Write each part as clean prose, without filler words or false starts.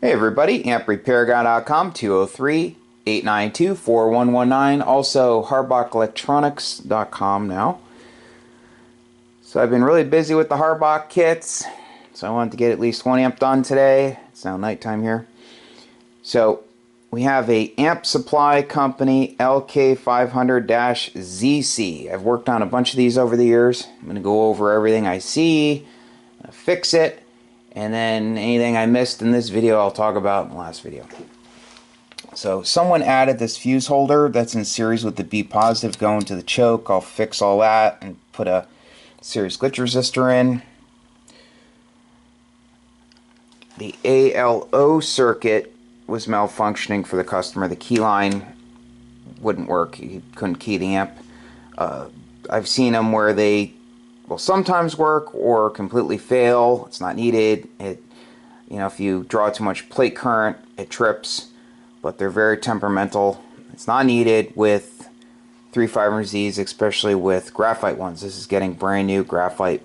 Hey everybody, amprepairguy.com, 203-892-4119, also harbackelectronics.com now. So I've been really busy with the Harbach kits, so I wanted to get at least one amp done today. It's now nighttime here. So we have a Amp Supply Company Lk-500zc. I've worked on a bunch of these over the years. I'm going to go over everything I see, fix it, and then anything I missed in this video I'll talk about in the last video. So someone added this fuse holder that's in series with the B positive going to the choke. I'll fix all that and put a series glitch resistor in. The ALO circuit was malfunctioning for the customer. The key line wouldn't work. He couldn't key the amp. I've seen them where they will sometimes work or completely fail. It's not needed. If you draw too much plate current, it trips, but they're very temperamental. It's not needed with 500Zs, especially with graphite ones. This is getting brand new graphite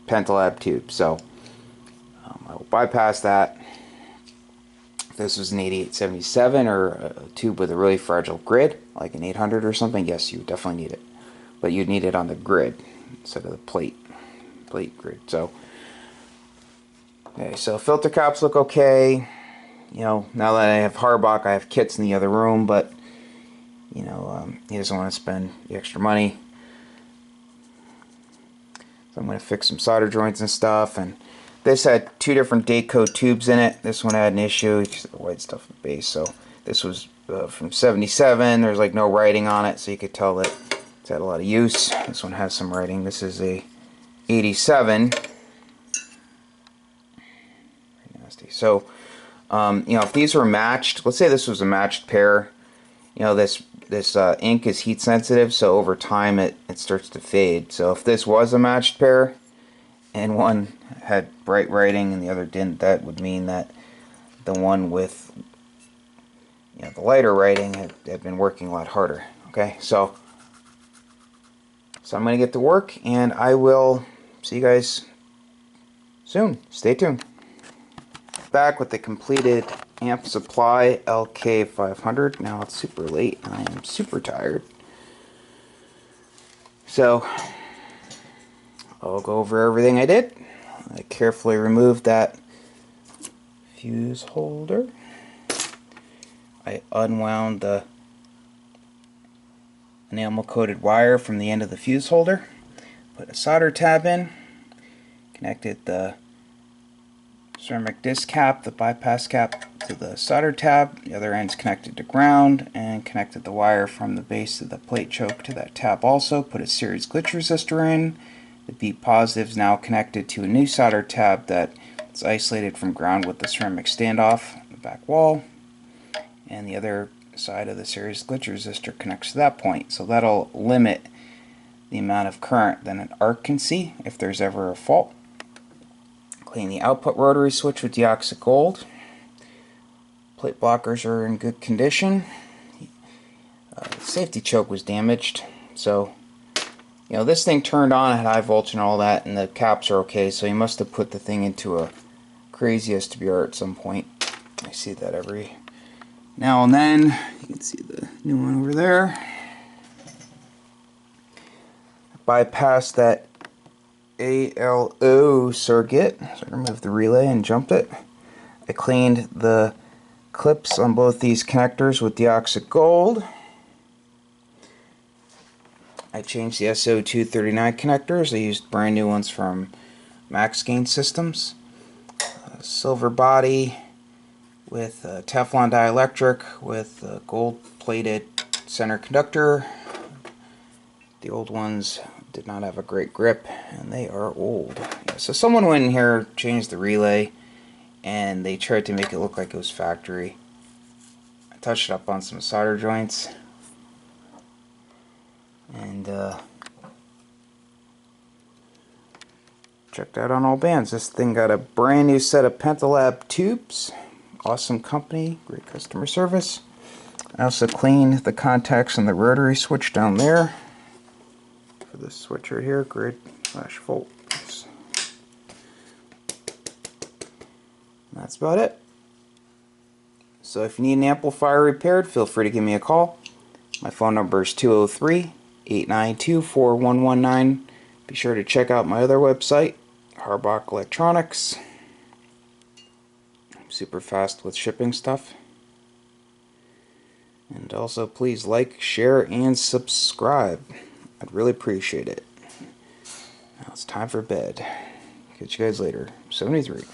pentalab tube, so I will bypass that. If this was an 8877 or a tube with a really fragile grid, like an 800 or something, yes, you would definitely need it, but you'd need it on the grid instead of the plate grid. So okay, so filter caps look okay. Now that I have Harbach, I have kits in the other room, but he doesn't want to spend the extra money. So I'm going to fix some solder joints and stuff. And this had two different date code tubes in it. This one had an issue, just the white stuff in the base. So this was from 77. There's like no writing on it, so you could tell that it's had a lot of use. This one has some writing. This is a 87. Very nasty. So if these were matched, let's say this was a matched pair, this ink is heat sensitive, so over time it starts to fade. So if this was a matched pair and one had bright writing and the other didn't, that would mean that the one with the lighter writing had been working a lot harder. Okay, so I'm going to get to work, and I will see you guys soon. Stay tuned. Back with the completed Amp Supply Lk-500. Now it's super late and I am super tired. So I'll go over everything I did. I carefully removed that fuse holder. I unwound the enamel coated wire from the end of the fuse holder. Put a solder tab in. Connected the ceramic disc cap, the bypass cap, to the solder tab. The other end's connected to ground, and connected the wire from the base of the plate choke to that tab also. Put a series glitch resistor in. The B positive is now connected to a new solder tab that is isolated from ground with the ceramic standoff on the back wall, and the other side of the series glitch resistor connects to that point. So that'll limit the amount of current that an arc can see if there's ever a fault. Clean the output rotary switch with deoxit gold. Plate blockers are in good condition. The safety choke was damaged, so this thing turned on at high voltage and all that, and the caps are okay, so he must have put the thing into a crazy STBR at some point. I see that every now and then. You can see the new one over there. Bypassed that ALO circuit, so I removed the relay and jumped it. I cleaned the clips on both these connectors with deoxit gold. I changed the SO239 connectors. I used brand new ones from Max Gain Systems. Silver body with Teflon dielectric with gold plated center conductor. The old ones did not have a great grip, and they are old. Yeah, so someone went in here, changed the relay, and they tried to make it look like it was factory. I touched it up on some solder joints, and checked out on all bands. This thing got a brand new set of pentalab tubes. Awesome company, great customer service. I also cleaned the contacts on the rotary switch down there for this switch right here, grid/volt. That's about it. So if you need an amplifier repaired, feel free to give me a call. My phone number is 203-892-4119. Be sure to check out my other website, Harbach Electronics. I'm super fast with shipping stuff. And also please like, share, and subscribe. I'd really appreciate it. Now it's time for bed. Catch you guys later. 73.